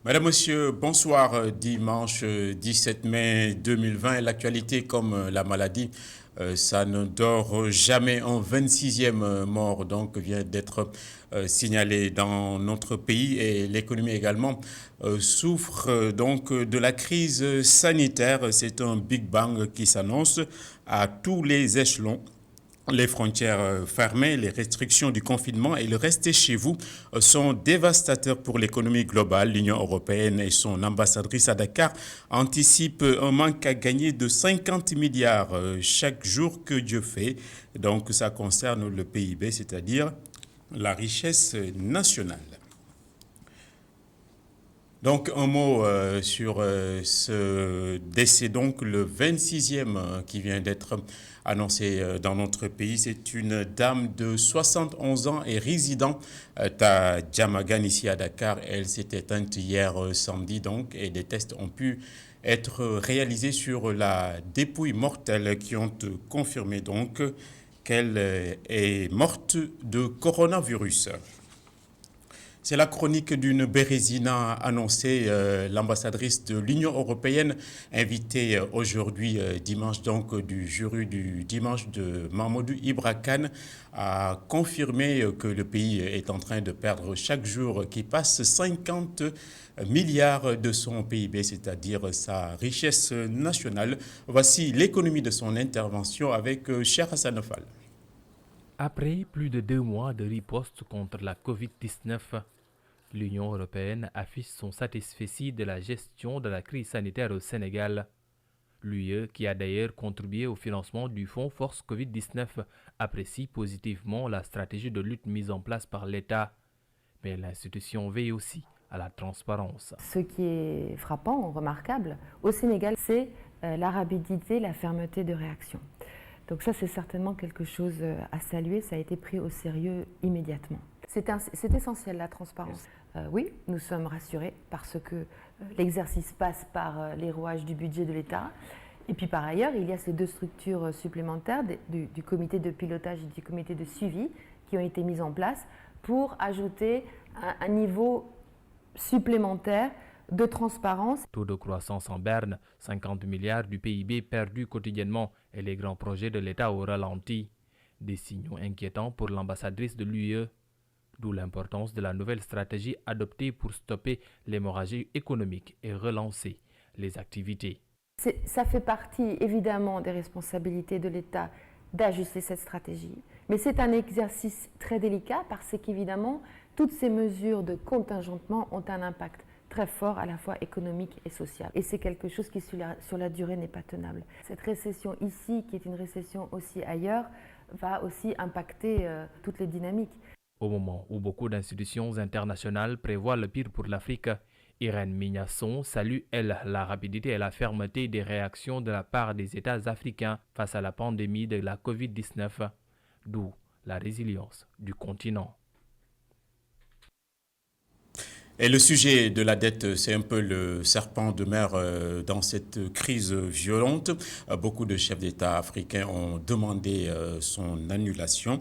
Madame, Monsieur, bonsoir. Dimanche 17 mai 2020, l'actualité comme la maladie, ça ne dort jamais. Un 26e mort donc vient d'être signalé dans notre pays et l'économie également souffre donc de la crise sanitaire. C'est un Big Bang qui s'annonce à tous les échelons. Les frontières fermées, les restrictions du confinement et le rester chez vous sont dévastateurs pour l'économie globale. L'Union européenne et son ambassadrice à Dakar anticipent un manque à gagner de 50 milliards chaque jour que Dieu fait. Donc ça concerne le PIB, c'est-à-dire la richesse nationale. Donc un mot sur ce décès, donc le 26e qui vient d'être annoncé dans notre pays. C'est une dame de 71 ans et résident à Djamagan ici à Dakar. Elle s'est éteinte hier samedi donc et des tests ont pu être réalisés sur la dépouille mortelle qui ont confirmé donc qu'elle est morte de coronavirus. C'est la chronique d'une Bérésina annoncée, l'ambassadrice de l'Union européenne, invitée aujourd'hui dimanche donc du jury du dimanche de Mamadou Ibra Kane, a confirmé que le pays est en train de perdre chaque jour qui passe 50 milliards de son PIB, c'est-à-dire sa richesse nationale. Voici l'économie de son intervention avec Cheikh Hassan Fall. Après plus de 2 mois de riposte contre la COVID-19, l'Union européenne affiche son satisfecit de la gestion de la crise sanitaire au Sénégal. L'UE, qui a d'ailleurs contribué au financement du fonds Force COVID-19, apprécie positivement la stratégie de lutte mise en place par l'État. Mais l'institution veille aussi à la transparence. Ce qui est frappant, remarquable, au Sénégal, c'est la rapidité, la fermeté de réaction. Donc ça, c'est certainement quelque chose à saluer, ça a été pris au sérieux immédiatement. C'est essentiel, la transparence. Oui, nous sommes rassurés parce que l'exercice passe par les rouages du budget de l'État. Et puis par ailleurs, il y a ces deux structures supplémentaires du comité de pilotage et du comité de suivi qui ont été mises en place pour ajouter un niveau supplémentaire de transparence. Taux de croissance en berne, 50 milliards du PIB perdus quotidiennement et les grands projets de l'État au ralenti. Des signaux inquiétants pour l'ambassadrice de l'UE. D'où l'importance de la nouvelle stratégie adoptée pour stopper l'hémorragie économique et relancer les activités. Ça fait partie évidemment des responsabilités de l'État d'ajuster cette stratégie. Mais c'est un exercice très délicat parce qu'évidemment, toutes ces mesures de contingentement ont un impact très fort à la fois économique et social. Et c'est quelque chose qui sur la durée n'est pas tenable. Cette récession ici, qui est une récession aussi ailleurs, va aussi impacter toutes les dynamiques. Au moment où beaucoup d'institutions internationales prévoient le pire pour l'Afrique, Irène Mignasson salue, elle, la rapidité et la fermeté des réactions de la part des États africains face à la pandémie de la COVID-19, d'où la résilience du continent. Et le sujet de la dette, c'est un peu le serpent de mer dans cette crise violente. Beaucoup de chefs d'État africains ont demandé son annulation.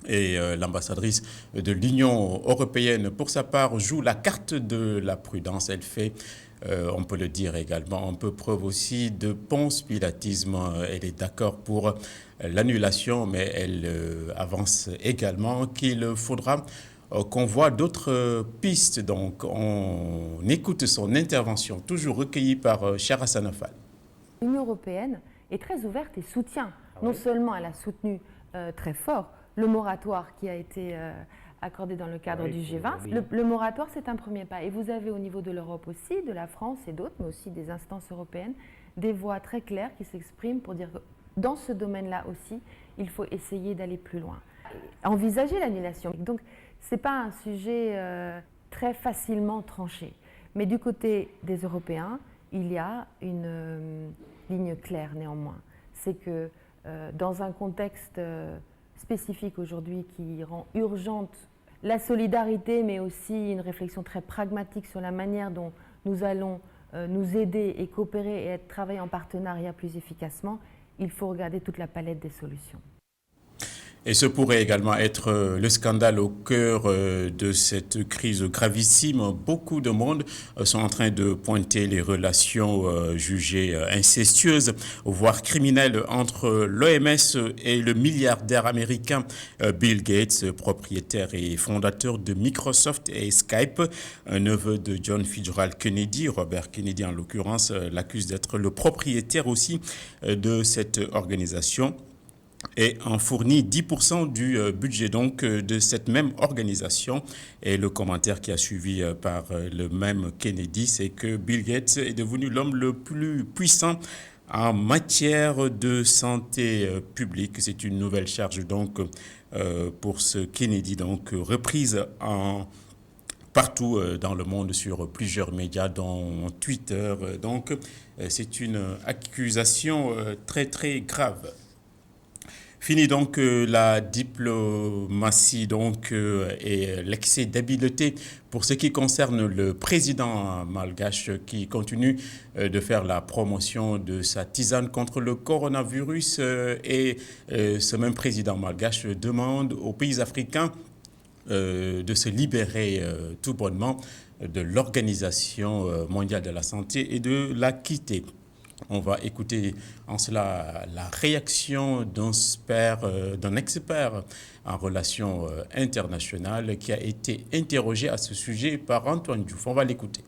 Et l'ambassadrice de l'Union européenne, pour sa part, joue la carte de la prudence. Elle fait, on peut le dire également, un peu preuve aussi de ponce pilatisme. Elle est d'accord pour l'annulation, mais elle avance également qu'il faudra qu'on voit d'autres pistes. Donc, on écoute son intervention, toujours recueillie par Cheikh Hassan Fall. L'Union européenne est très ouverte et soutient. Non seulement elle a soutenu très fort le moratoire qui a été accordé dans le cadre du G20. Le moratoire, c'est un premier pas. Et vous avez au niveau de l'Europe aussi, de la France et d'autres, mais aussi des instances européennes, des voix très claires qui s'expriment pour dire que dans ce domaine-là aussi, il faut essayer d'aller plus loin. Envisager l'annulation. Donc, ce n'est pas un sujet très facilement tranché. Mais du côté des Européens, il y a une ligne claire néanmoins. C'est que dans un contexte spécifique aujourd'hui qui rend urgente la solidarité, mais aussi une réflexion très pragmatique sur la manière dont nous allons nous aider et coopérer et travailler en partenariat plus efficacement, il faut regarder toute la palette des solutions. Et ce pourrait également être le scandale au cœur de cette crise gravissime. Beaucoup de monde sont en train de pointer les relations jugées incestueuses, voire criminelles, entre l'OMS et le milliardaire américain Bill Gates, propriétaire et fondateur de Microsoft et Skype. Un neveu de John Fitzgerald Kennedy, Robert Kennedy en l'occurrence, l'accuse d'être le propriétaire aussi de cette organisation et en fournit 10% du budget donc de cette même organisation. Et le commentaire qui a suivi par le même Kennedy, c'est que Bill Gates est devenu l'homme le plus puissant en matière de santé publique. C'est une nouvelle charge donc pour ce Kennedy, donc reprise partout dans le monde sur plusieurs médias, dont Twitter. Donc c'est une accusation très très grave. Fini donc la diplomatie donc, et l'excès d'habileté pour ce qui concerne le président malgache qui continue de faire la promotion de sa tisane contre le coronavirus et ce même président malgache demande aux pays africains de se libérer tout bonnement de l'Organisation mondiale de la santé et de la quitter. On va écouter en cela la réaction d'un expert en relations internationales qui a été interrogé à ce sujet par Antoine Diouf. On va l'écouter.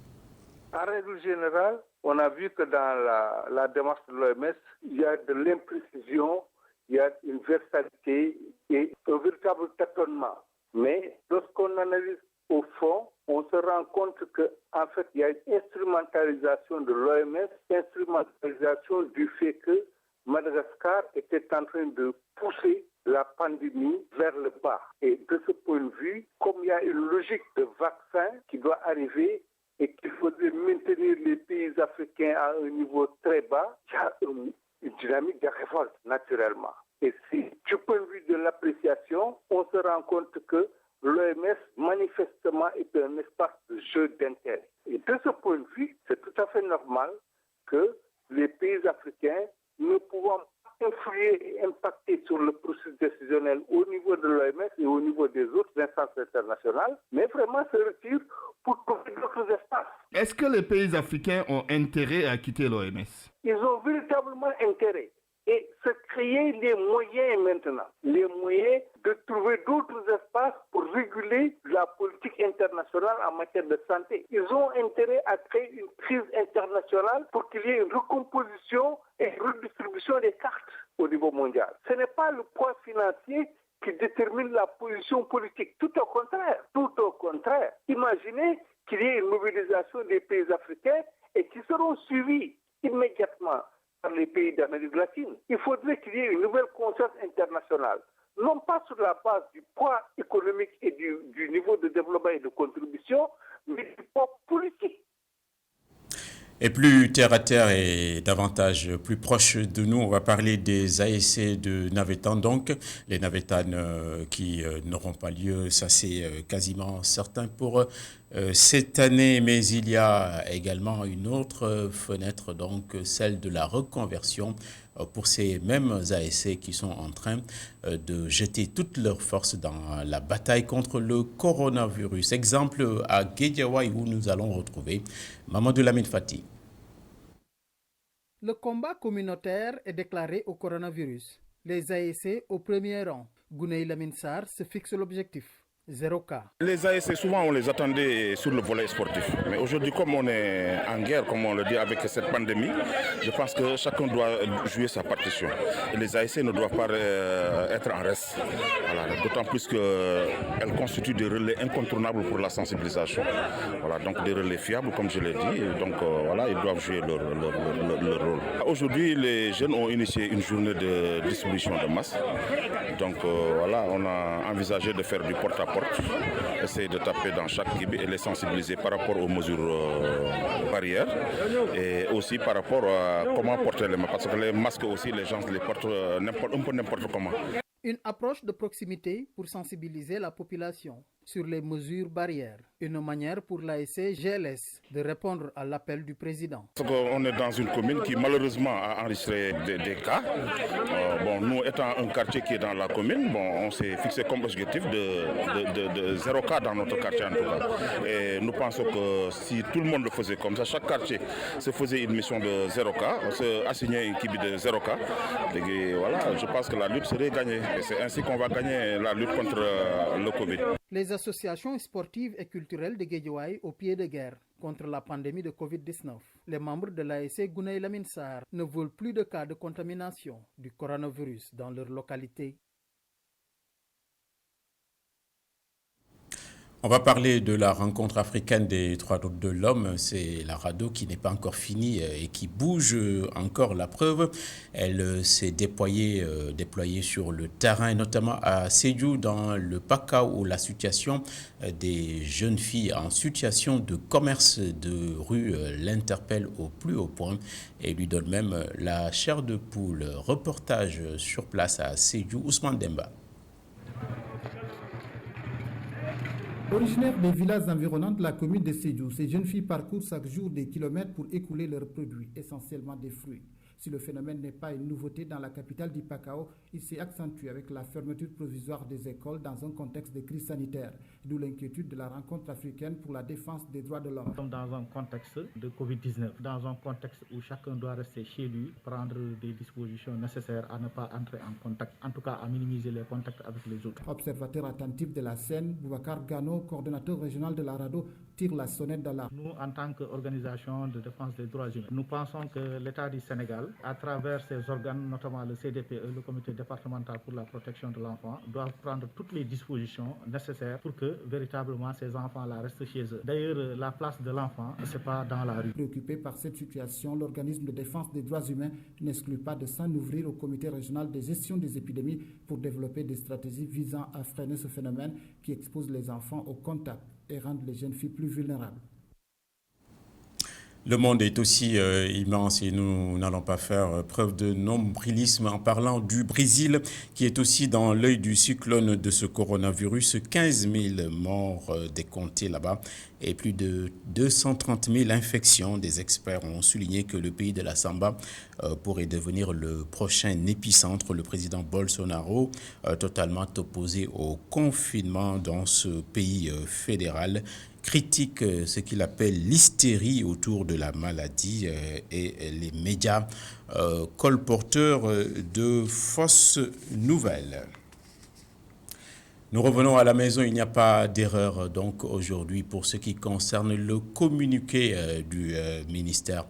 En règle générale, on a vu que dans la démarche de l'OMS, il y a de l'imprécision, il y a une versatité et un véritable tâtonnement. Mais lorsqu'on analyse au fond, on se rend compte qu'en fait, il y a une instrumentalisation de l'OMS, instrumentalisation du fait que Madagascar était en train de pousser la pandémie vers le bas. Et de ce point de vue, comme il y a une logique de vaccin qui doit arriver et qu'il faudrait maintenir les pays africains à un niveau très bas, il y a une dynamique de révolte, naturellement. Et si, du point de vue de l'appréciation, on se rend compte que l'OMS, manifestement, est un espace de jeu d'intérêt. Et de ce point de vue, c'est tout à fait normal que les pays africains, ne pouvant pas influer et impacter sur le processus décisionnel au niveau de l'OMS et au niveau des autres instances internationales, mais vraiment se retirent pour trouver d'autres espaces. Est-ce que les pays africains ont intérêt à quitter l'OMS? Ils ont véritablement intérêt. Et se créer les moyens maintenant, les moyens de trouver d'autres espaces pour réguler la politique internationale en matière de santé. Ils ont intérêt à créer une crise internationale pour qu'il y ait une recomposition et une redistribution des cartes au niveau mondial. Ce n'est pas le poids financier qui détermine la position politique. Tout au contraire. Tout au contraire. Imaginez qu'il y ait une mobilisation des pays africains et qui seront suivis immédiatement par les pays d'Amérique latine. Il faudrait qu'il y ait une nouvelle conscience internationale, non pas sur la base du poids économique et du niveau de développement et de contribution, mais du poids politique. Et plus terre à terre et davantage plus proche de nous, on va parler des ASC de Navétane. Donc, les Navétanes qui n'auront pas lieu, ça c'est quasiment certain pour cette année. Mais il y a également une autre fenêtre, donc celle de la reconversion pour ces mêmes ASC qui sont en train de jeter toutes leurs forces dans la bataille contre le coronavirus. Exemple à Guédiawaye où nous allons retrouver Mamadou Lamine Fati. Le combat communautaire est déclaré au coronavirus. Les ASC au premier rang. Gounaï Lamine Sarr se fixe l'objectif. 0 cas. Les ASC, souvent, on les attendait sur le volet sportif. Mais aujourd'hui, comme on est en guerre, comme on le dit, avec cette pandémie, je pense que chacun doit jouer sa partition. Et les ASC ne doivent pas être en reste. Voilà. D'autant plus qu'elles constituent des relais incontournables pour la sensibilisation. Voilà. Donc des relais fiables, comme je l'ai dit. Donc voilà, ils doivent jouer leur rôle. Aujourd'hui, les jeunes ont initié une journée de distribution de masse. Donc voilà, on a envisagé de faire du porte-à-porte, essayer de taper dans chaque kibi et les sensibiliser par rapport aux mesures barrières et aussi par rapport à comment porter les masques. Parce que les masques aussi, les gens les portent un peu n'importe comment. Une approche de proximité pour sensibiliser la population. sur les mesures barrières. Une manière pour l'ASC GLS de répondre à l'appel du président. On est dans une commune qui malheureusement a enregistré des cas. Nous étant un quartier qui est dans la commune, on s'est fixé comme objectif de 0 cas dans notre quartier en tout cas. Et nous pensons que si tout le monde le faisait comme ça, chaque quartier se faisait une mission de 0 cas, on se assignait une kibi de 0 cas. Et voilà, je pense que la lutte serait gagnée. Et c'est ainsi qu'on va gagner la lutte contre le Covid. Les associations sportives et culturelles de Guédiawaye au pied de guerre contre la pandémie de Covid-19. Les membres de l'ASC Gounaï Lamine Sarr ne veulent plus de cas de contamination du coronavirus dans leur localité. On va parler de la rencontre africaine des droits de l'homme. C'est la RADDHO qui n'est pas encore finie et qui bouge encore. La preuve, elle s'est déployée sur le terrain, notamment à Sédhiou, dans le PACA, où la situation des jeunes filles en situation de commerce de rue l'interpelle au plus haut point et lui donne même la chair de poule. Reportage sur place à Sédhiou, Ousmane Demba. Originaires des villages environnants de la commune de Sédhiou, ces jeunes filles parcourent chaque jour des kilomètres pour écouler leurs produits, essentiellement des fruits. Si le phénomène n'est pas une nouveauté dans la capitale du Pacao, il s'est accentué avec la fermeture provisoire des écoles dans un contexte de crise sanitaire, d'où l'inquiétude de la rencontre africaine pour la défense des droits de l'homme. Nous sommes dans un contexte de Covid-19, dans un contexte où chacun doit rester chez lui, prendre des dispositions nécessaires à ne pas entrer en contact, en tout cas à minimiser les contacts avec les autres. Observateur attentif de la scène, Boubacar Gano, coordonnateur régional de la RADDHO, tire la sonnette d'alarme. Nous, en tant qu'organisation de défense des droits humains, nous pensons que l'État du Sénégal, à travers ses organes, notamment le CDPE, le comité départemental pour la protection de l'enfant, doivent prendre toutes les dispositions nécessaires pour que véritablement ces enfants-là restent chez eux. D'ailleurs, la place de l'enfant, ce n'est pas dans la rue. Préoccupé par cette situation, l'organisme de défense des droits humains n'exclut pas de s'en ouvrir au comité régional de gestion des épidémies pour développer des stratégies visant à freiner ce phénomène qui expose les enfants au contact et rendre les jeunes filles plus vulnérables. Le monde est aussi immense et nous n'allons pas faire preuve de nombrilisme en parlant du Brésil qui est aussi dans l'œil du cyclone de ce coronavirus. 15 000 morts décomptés là-bas et plus de 230 000 infections. Des experts ont souligné que le pays de la Samba pourrait devenir le prochain épicentre. Le président Bolsonaro, totalement opposé au confinement dans ce pays fédéral, critique ce qu'il appelle l'hystérie autour de la maladie et les médias colporteurs de fausses nouvelles. Nous revenons à la maison, il n'y a pas d'erreur donc aujourd'hui pour ce qui concerne le communiqué du ministère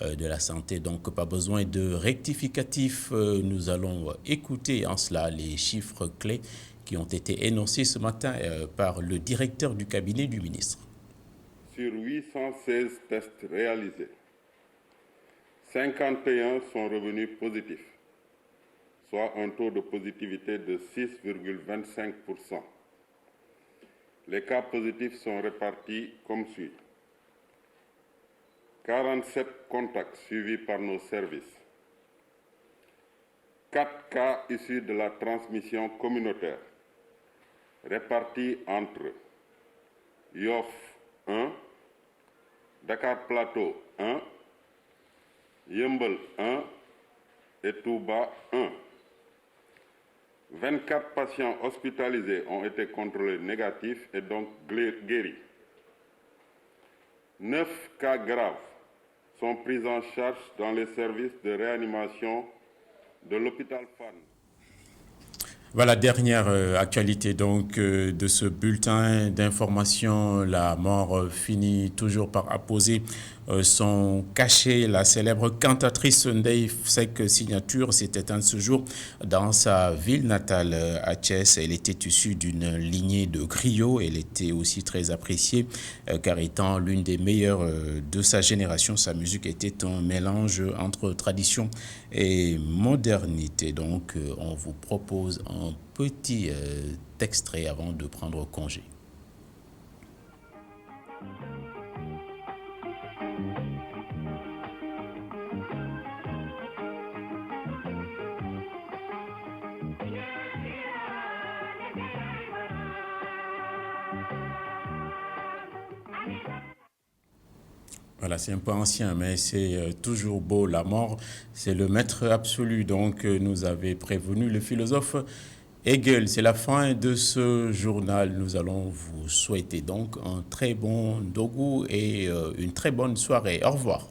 de la Santé. Donc pas besoin de rectificatif, nous allons écouter en cela les chiffres clés qui ont été énoncés ce matin par le directeur du cabinet du ministre. Sur 816 tests réalisés, 51 sont revenus positifs, soit un taux de positivité de 6,25%. Les cas positifs sont répartis comme suit. 47 contacts suivis par nos services. 4 cas issus de la transmission communautaire, répartis entre Yoff 1, Dakar Plateau 1, Yeumbeul 1 et Touba 1. 24 patients hospitalisés ont été contrôlés négatifs et donc guéris. 9 cas graves sont pris en charge dans les services de réanimation de l'hôpital Fann. Voilà, dernière actualité donc de ce bulletin d'information. La mort finit toujours par apposer son cachet. La célèbre cantatrice Ndeye Seck Signature s'est éteinte ce jour dans sa ville natale à Thiès. Elle était issue d'une lignée de griots. Elle était aussi très appréciée car étant l'une des meilleures de sa génération. Sa musique était un mélange entre tradition et modernité. Donc on vous propose un petit extrait avant de prendre congé. Voilà, c'est un peu ancien, mais c'est toujours beau. La mort, c'est le maître absolu. Donc, nous avait prévenu le philosophe Hegel. C'est la fin de ce journal. Nous allons vous souhaiter donc un très bon dogu et une très bonne soirée. Au revoir.